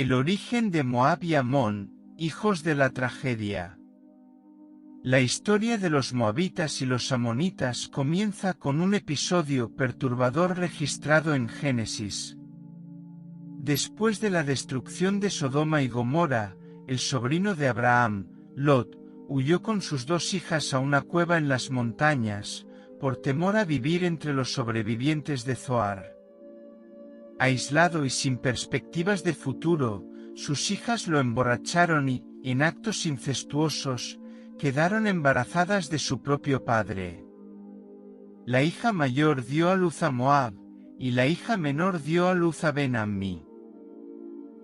El origen de Moab y Amón, hijos de la tragedia. La historia de los moabitas y los amonitas comienza con un episodio perturbador registrado en Génesis. Después de la destrucción de Sodoma y Gomorra, el sobrino de Abraham, Lot, huyó con sus dos hijas a una cueva en las montañas, por temor a vivir entre los sobrevivientes de Zoar. Aislado y sin perspectivas de futuro, sus hijas lo emborracharon y, en actos incestuosos, quedaron embarazadas de su propio padre. La hija mayor dio a luz a Moab, y la hija menor dio a luz a Ben-Ammi.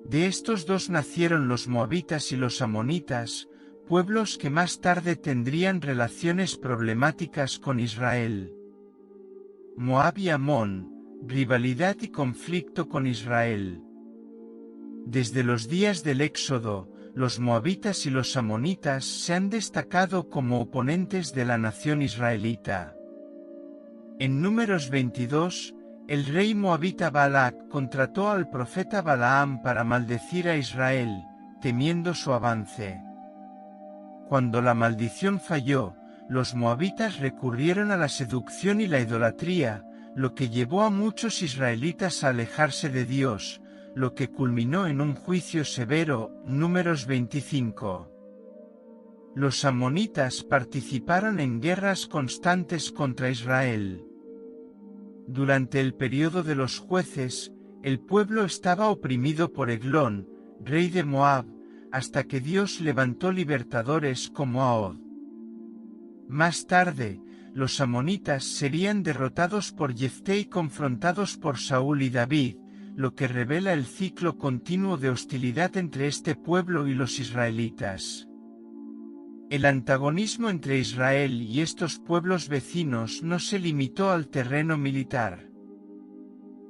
De estos dos nacieron los moabitas y los amonitas, pueblos que más tarde tendrían relaciones problemáticas con Israel. Moab y Amón, rivalidad y conflicto con Israel. Desde los días del Éxodo, los moabitas y los amonitas se han destacado como oponentes de la nación israelita. En Números 22, el rey moabita Balac contrató al profeta Balaam para maldecir a Israel, temiendo su avance. Cuando la maldición falló, los moabitas recurrieron a la seducción y la idolatría, lo que llevó a muchos israelitas a alejarse de Dios, lo que culminó en un juicio severo. Números 25. Los amonitas participaron en guerras constantes contra Israel. Durante el periodo de los jueces, el pueblo estaba oprimido por Eglón, rey de Moab, hasta que Dios levantó libertadores como Ahod. Más tarde, los amonitas serían derrotados por Jefté y confrontados por Saúl y David, lo que revela el ciclo continuo de hostilidad entre este pueblo y los israelitas. El antagonismo entre Israel y estos pueblos vecinos no se limitó al terreno militar.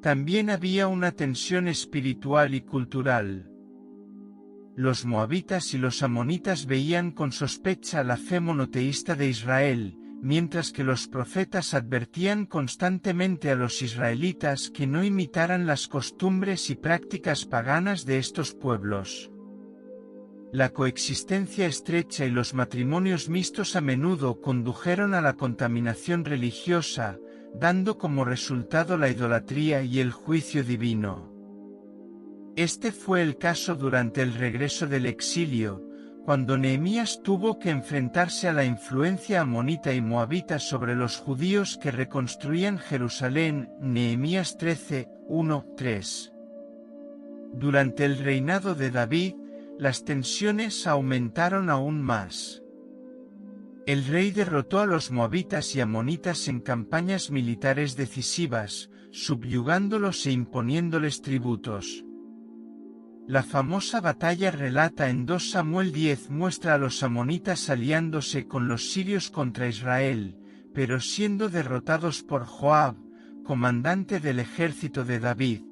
También había una tensión espiritual y cultural. Los moabitas y los amonitas veían con sospecha la fe monoteísta de Israel, mientras que los profetas advertían constantemente a los israelitas que no imitaran las costumbres y prácticas paganas de estos pueblos. La coexistencia estrecha y los matrimonios mixtos a menudo condujeron a la contaminación religiosa, dando como resultado la idolatría y el juicio divino. Este fue el caso durante el regreso del exilio, cuando Nehemías tuvo que enfrentarse a la influencia amonita y moabita sobre los judíos que reconstruían Jerusalén. Nehemías 13, 1-3. Durante el reinado de David, las tensiones aumentaron aún más. El rey derrotó a los moabitas y amonitas en campañas militares decisivas, subyugándolos e imponiéndoles tributos. La famosa batalla relata en 2 Samuel 10 muestra a los amonitas aliándose con los sirios contra Israel, pero siendo derrotados por Joab, comandante del ejército de David.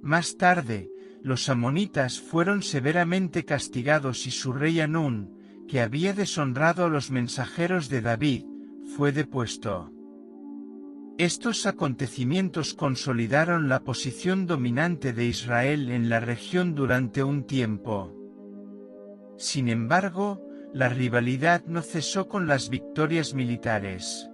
Más tarde, los amonitas fueron severamente castigados y su rey Anún, que había deshonrado a los mensajeros de David, fue depuesto. Estos acontecimientos consolidaron la posición dominante de Israel en la región durante un tiempo. Sin embargo, la rivalidad no cesó con las victorias militares.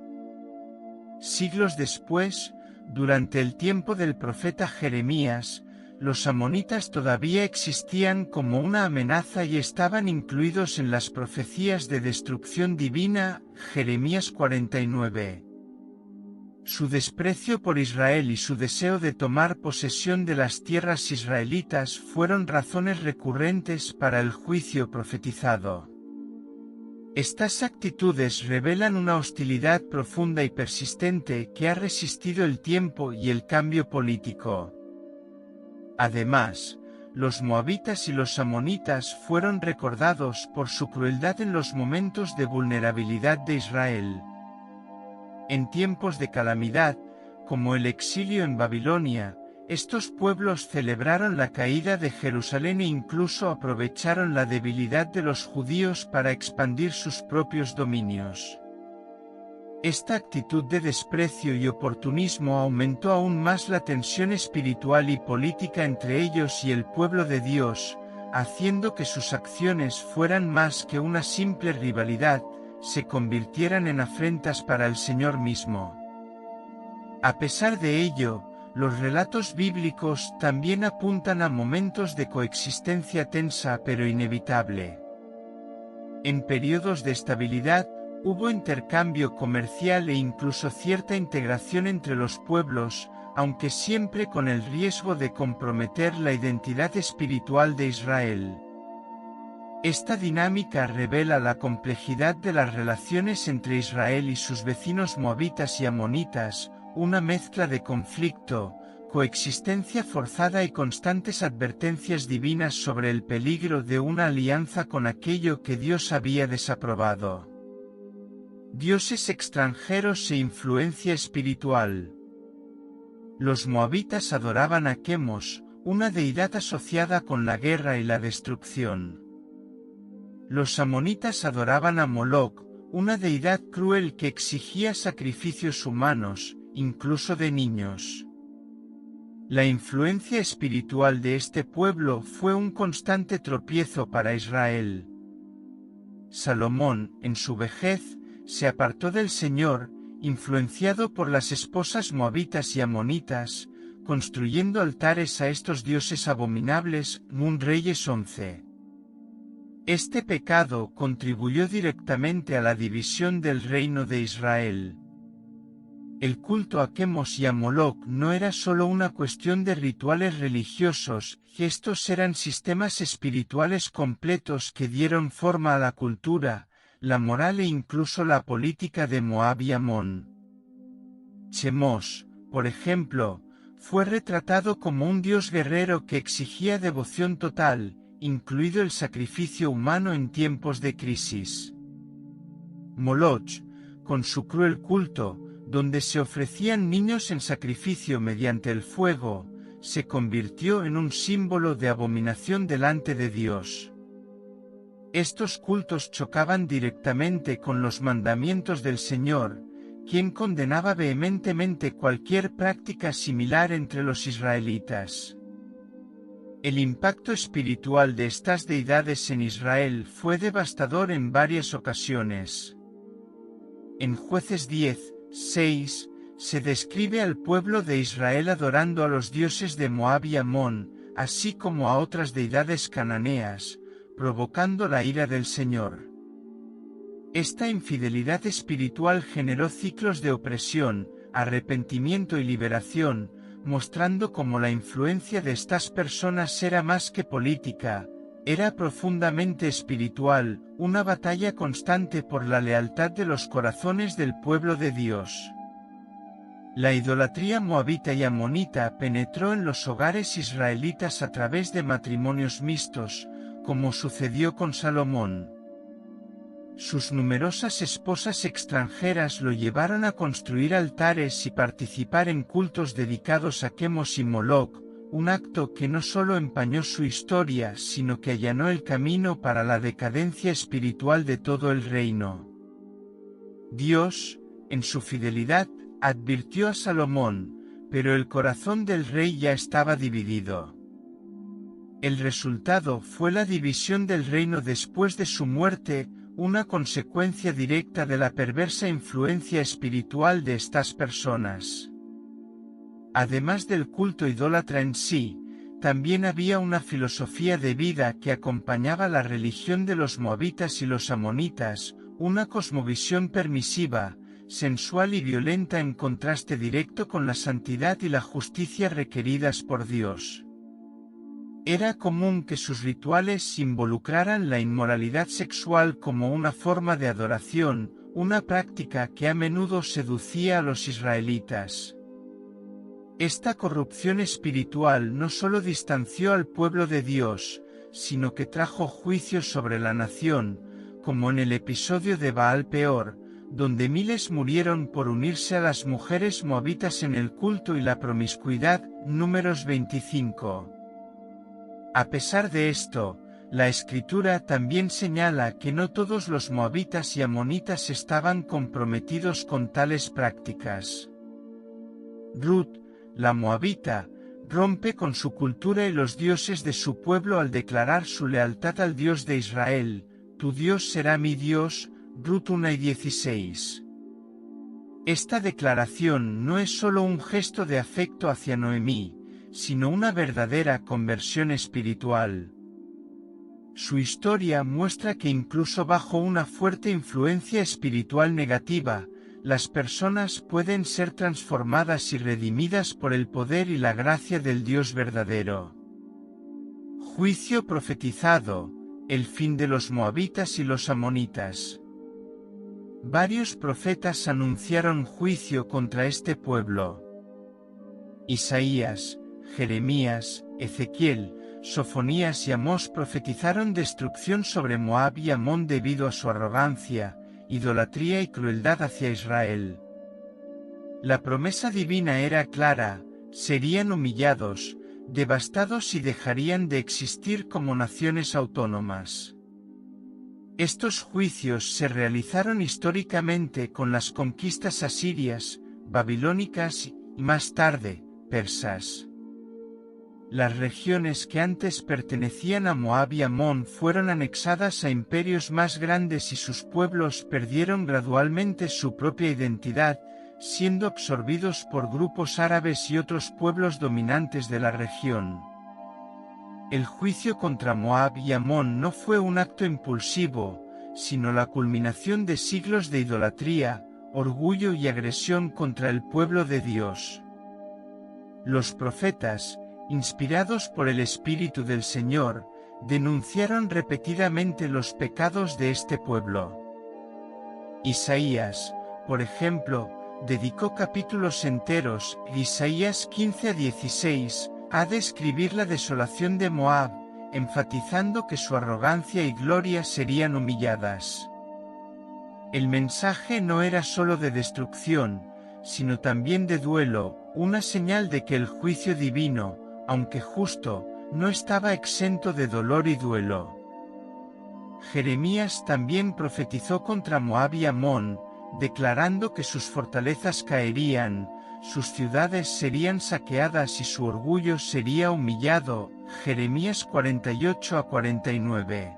Siglos después, durante el tiempo del profeta Jeremías, los amonitas todavía existían como una amenaza y estaban incluidos en las profecías de destrucción divina. Jeremías 49. Su desprecio por Israel y su deseo de tomar posesión de las tierras israelitas fueron razones recurrentes para el juicio profetizado. Estas actitudes revelan una hostilidad profunda y persistente que ha resistido el tiempo y el cambio político. Además, los moabitas y los amonitas fueron recordados por su crueldad en los momentos de vulnerabilidad de Israel. En tiempos de calamidad, como el exilio en Babilonia, estos pueblos celebraron la caída de Jerusalén e incluso aprovecharon la debilidad de los judíos para expandir sus propios dominios. Esta actitud de desprecio y oportunismo aumentó aún más la tensión espiritual y política entre ellos y el pueblo de Dios, haciendo que sus acciones fueran más que una simple rivalidad, se convirtieran en afrentas para el Señor mismo. A pesar de ello, los relatos bíblicos también apuntan a momentos de coexistencia tensa pero inevitable. En periodos de estabilidad, hubo intercambio comercial e incluso cierta integración entre los pueblos, aunque siempre con el riesgo de comprometer la identidad espiritual de Israel. Esta dinámica revela la complejidad de las relaciones entre Israel y sus vecinos moabitas y amonitas, una mezcla de conflicto, coexistencia forzada y constantes advertencias divinas sobre el peligro de una alianza con aquello que Dios había desaprobado. Dioses extranjeros e influencia espiritual. Los moabitas adoraban a Quemos, una deidad asociada con la guerra y la destrucción. Los amonitas adoraban a Moloc, una deidad cruel que exigía sacrificios humanos, incluso de niños. La influencia espiritual de este pueblo fue un constante tropiezo para Israel. Salomón, en su vejez, se apartó del Señor, influenciado por las esposas moabitas y amonitas, construyendo altares a estos dioses abominables, Nun Reyes 11. Este pecado contribuyó directamente a la división del reino de Israel. El culto a Quemos y a Moloc no era solo una cuestión de rituales religiosos, estos eran sistemas espirituales completos que dieron forma a la cultura, la moral e incluso la política de Moab y Amón. Chemos, por ejemplo, fue retratado como un dios guerrero que exigía devoción total, incluido el sacrificio humano en tiempos de crisis. Moloch, con su cruel culto, donde se ofrecían niños en sacrificio mediante el fuego, se convirtió en un símbolo de abominación delante de Dios. Estos cultos chocaban directamente con los mandamientos del Señor, quien condenaba vehementemente cualquier práctica similar entre los israelitas. El impacto espiritual de estas deidades en Israel fue devastador en varias ocasiones. En Jueces 10:6, se describe al pueblo de Israel adorando a los dioses de Moab y Amón, así como a otras deidades cananeas, provocando la ira del Señor. Esta infidelidad espiritual generó ciclos de opresión, arrepentimiento y liberación, mostrando cómo la influencia de estas personas era más que política, era profundamente espiritual, una batalla constante por la lealtad de los corazones del pueblo de Dios. La idolatría moabita y amonita penetró en los hogares israelitas a través de matrimonios mixtos, como sucedió con Salomón. Sus numerosas esposas extranjeras lo llevaron a construir altares y participar en cultos dedicados a Quemos y Moloc, un acto que no solo empañó su historia sino que allanó el camino para la decadencia espiritual de todo el reino. Dios, en su fidelidad, advirtió a Salomón, pero el corazón del rey ya estaba dividido. El resultado fue la división del reino después de su muerte, una consecuencia directa de la perversa influencia espiritual de estas personas. Además del culto idólatra en sí, también había una filosofía de vida que acompañaba la religión de los moabitas y los amonitas, una cosmovisión permisiva, sensual y violenta en contraste directo con la santidad y la justicia requeridas por Dios. Era común que sus rituales involucraran la inmoralidad sexual como una forma de adoración, una práctica que a menudo seducía a los israelitas. Esta corrupción espiritual no solo distanció al pueblo de Dios, sino que trajo juicio sobre la nación, como en el episodio de Baal Peor, donde miles murieron por unirse a las mujeres moabitas en el culto y la promiscuidad, Números 25. A pesar de esto, la Escritura también señala que no todos los moabitas y amonitas estaban comprometidos con tales prácticas. Ruth, la moabita, rompe con su cultura y los dioses de su pueblo al declarar su lealtad al Dios de Israel: tu Dios será mi Dios, Ruth 1:16. Esta declaración no es solo un gesto de afecto hacia Noemí, sino una verdadera conversión espiritual. Su historia muestra que incluso bajo una fuerte influencia espiritual negativa, las personas pueden ser transformadas y redimidas por el poder y la gracia del Dios verdadero. Juicio profetizado: el fin de los moabitas y los amonitas. Varios profetas anunciaron juicio contra este pueblo. Isaías, Jeremías, Ezequiel, Sofonías y Amós profetizaron destrucción sobre Moab y Amón debido a su arrogancia, idolatría y crueldad hacia Israel. La promesa divina era clara: serían humillados, devastados y dejarían de existir como naciones autónomas. Estos juicios se realizaron históricamente con las conquistas asirias, babilónicas y, más tarde, persas. Las regiones que antes pertenecían a Moab y Amón fueron anexadas a imperios más grandes y sus pueblos perdieron gradualmente su propia identidad, siendo absorbidos por grupos árabes y otros pueblos dominantes de la región. El juicio contra Moab y Amón no fue un acto impulsivo, sino la culminación de siglos de idolatría, orgullo y agresión contra el pueblo de Dios. Los profetas, inspirados por el Espíritu del Señor, denunciaron repetidamente los pecados de este pueblo. Isaías, por ejemplo, dedicó capítulos enteros, Isaías 15-16, a describir la desolación de Moab, enfatizando que su arrogancia y gloria serían humilladas. El mensaje no era solo de destrucción, sino también de duelo, una señal de que el juicio divino, aunque justo, no estaba exento de dolor y duelo. Jeremías también profetizó contra Moab y Amón, declarando que sus fortalezas caerían, sus ciudades serían saqueadas y su orgullo sería humillado. Jeremías 48-49.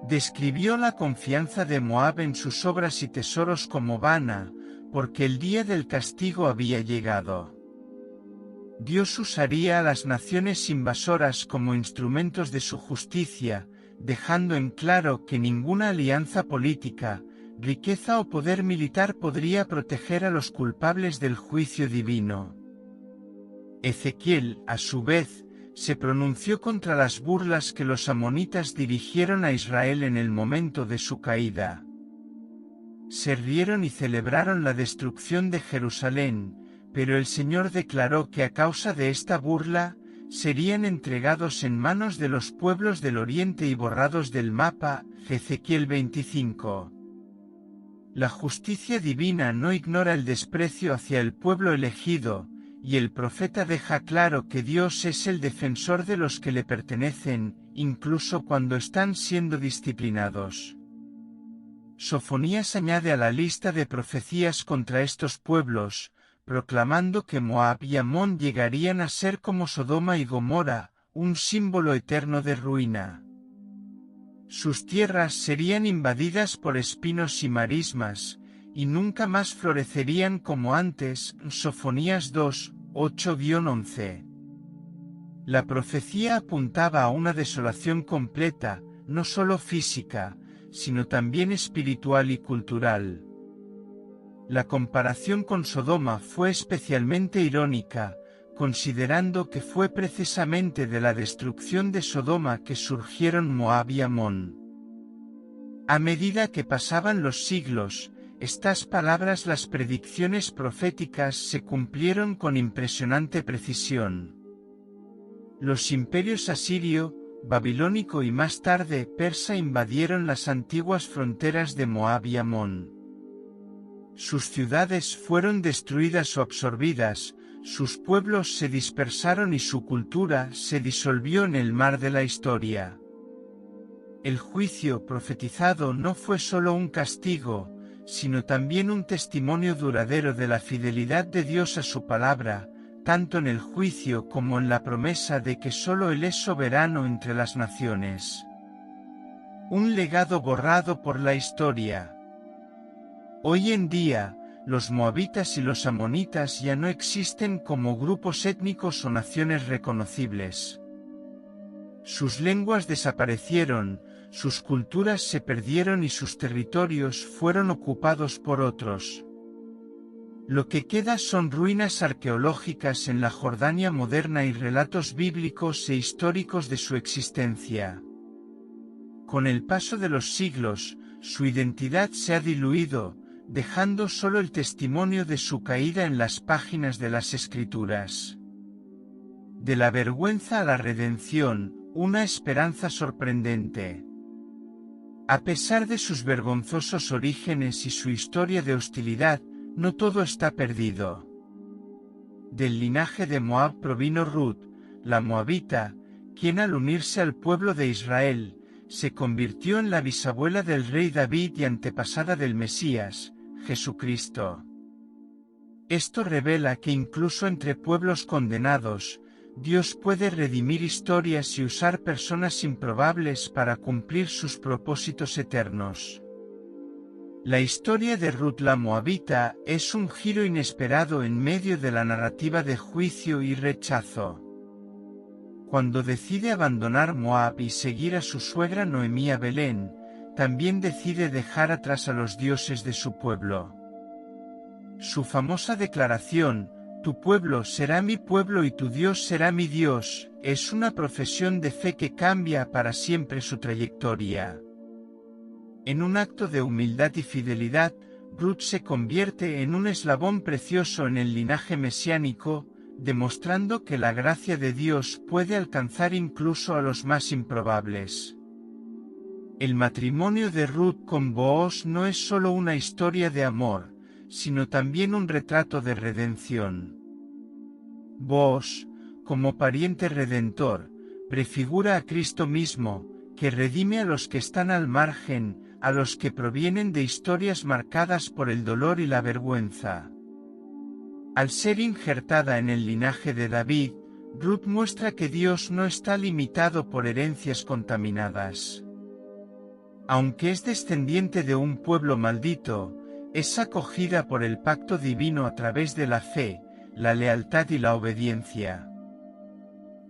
Describió la confianza de Moab en sus obras y tesoros como vana, porque el día del castigo había llegado. Dios usaría a las naciones invasoras como instrumentos de su justicia, dejando en claro que ninguna alianza política, riqueza o poder militar podría proteger a los culpables del juicio divino. Ezequiel, a su vez, se pronunció contra las burlas que los amonitas dirigieron a Israel en el momento de su caída. Se rieron y celebraron la destrucción de Jerusalén, pero el Señor declaró que a causa de esta burla, serían entregados en manos de los pueblos del oriente y borrados del mapa. Ezequiel 25. La justicia divina no ignora el desprecio hacia el pueblo elegido, y el profeta deja claro que Dios es el defensor de los que le pertenecen, incluso cuando están siendo disciplinados. Sofonías añade a la lista de profecías contra estos pueblos, proclamando que Moab y Amón llegarían a ser como Sodoma y Gomorra, un símbolo eterno de ruina. Sus tierras serían invadidas por espinos y marismas, y nunca más florecerían como antes. Sofonías 2, 8-11. La profecía apuntaba a una desolación completa, no solo física, sino también espiritual y cultural. La comparación con Sodoma fue especialmente irónica, considerando que fue precisamente de la destrucción de Sodoma que surgieron Moab y Amón. A medida que pasaban los siglos, estas palabras, las predicciones proféticas, se cumplieron con impresionante precisión. Los imperios asirio, babilónico y más tarde persa invadieron las antiguas fronteras de Moab y Amón. Sus ciudades fueron destruidas o absorbidas, sus pueblos se dispersaron y su cultura se disolvió en el mar de la historia. El juicio profetizado no fue solo un castigo, sino también un testimonio duradero de la fidelidad de Dios a su palabra, tanto en el juicio como en la promesa de que solo Él es soberano entre las naciones. Un legado borrado por la historia. Hoy en día, los moabitas y los amonitas ya no existen como grupos étnicos o naciones reconocibles. Sus lenguas desaparecieron, sus culturas se perdieron y sus territorios fueron ocupados por otros. Lo que queda son ruinas arqueológicas en la Jordania moderna y relatos bíblicos e históricos de su existencia. Con el paso de los siglos, su identidad se ha diluido, dejando solo el testimonio de su caída en las páginas de las Escrituras. De la vergüenza a la redención, una esperanza sorprendente. A pesar de sus vergonzosos orígenes y su historia de hostilidad, no todo está perdido. Del linaje de Moab provino Ruth, la moabita, quien al unirse al pueblo de Israel, se convirtió en la bisabuela del rey David y antepasada del Mesías, Jesucristo. Esto revela que incluso entre pueblos condenados, Dios puede redimir historias y usar personas improbables para cumplir sus propósitos eternos. La historia de Ruth la Moabita es un giro inesperado en medio de la narrativa de juicio y rechazo. Cuando decide abandonar Moab y seguir a su suegra Noemí a Belén, también decide dejar atrás a los dioses de su pueblo. Su famosa declaración, "Tu pueblo será mi pueblo y tu Dios será mi Dios", es una profesión de fe que cambia para siempre su trayectoria. En un acto de humildad y fidelidad, Ruth se convierte en un eslabón precioso en el linaje mesiánico, demostrando que la gracia de Dios puede alcanzar incluso a los más improbables. El matrimonio de Ruth con Booz no es solo una historia de amor, sino también un retrato de redención. Booz, como pariente redentor, prefigura a Cristo mismo, que redime a los que están al margen, a los que provienen de historias marcadas por el dolor y la vergüenza. Al ser injertada en el linaje de David, Ruth muestra que Dios no está limitado por herencias contaminadas. Aunque es descendiente de un pueblo maldito, es acogida por el pacto divino a través de la fe, la lealtad y la obediencia.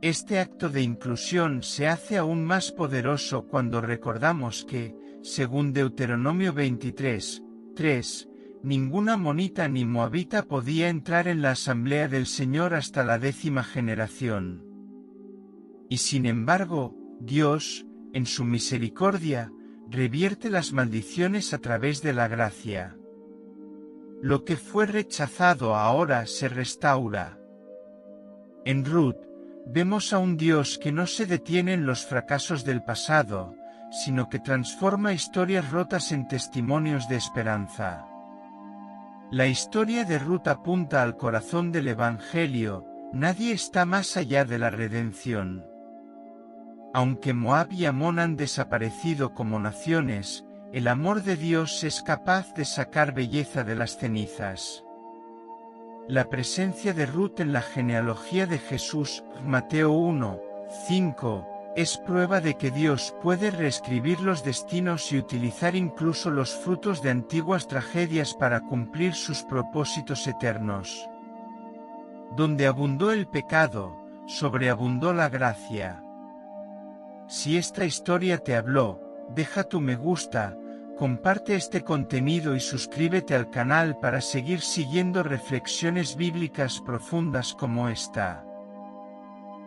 Este acto de inclusión se hace aún más poderoso cuando recordamos que, según Deuteronomio 23:3, ninguna amonita ni moabita podía entrar en la asamblea del Señor hasta la 10ª generación. Y sin embargo, Dios, en su misericordia, revierte las maldiciones a través de la gracia. Lo que fue rechazado ahora se restaura. En Ruth, vemos a un Dios que no se detiene en los fracasos del pasado, sino que transforma historias rotas en testimonios de esperanza. La historia de Ruth apunta al corazón del Evangelio, nadie está más allá de la redención. Aunque Moab y Amón han desaparecido como naciones, el amor de Dios es capaz de sacar belleza de las cenizas. La presencia de Ruth en la genealogía de Jesús, Mateo 1:5, es prueba de que Dios puede reescribir los destinos y utilizar incluso los frutos de antiguas tragedias para cumplir sus propósitos eternos. Donde abundó el pecado, sobreabundó la gracia. Si esta historia te habló, deja tu me gusta, comparte este contenido y suscríbete al canal para seguir siguiendo reflexiones bíblicas profundas como esta.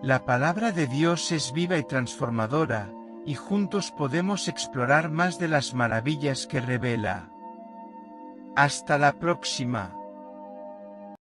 La palabra de Dios es viva y transformadora, y juntos podemos explorar más de las maravillas que revela. Hasta la próxima.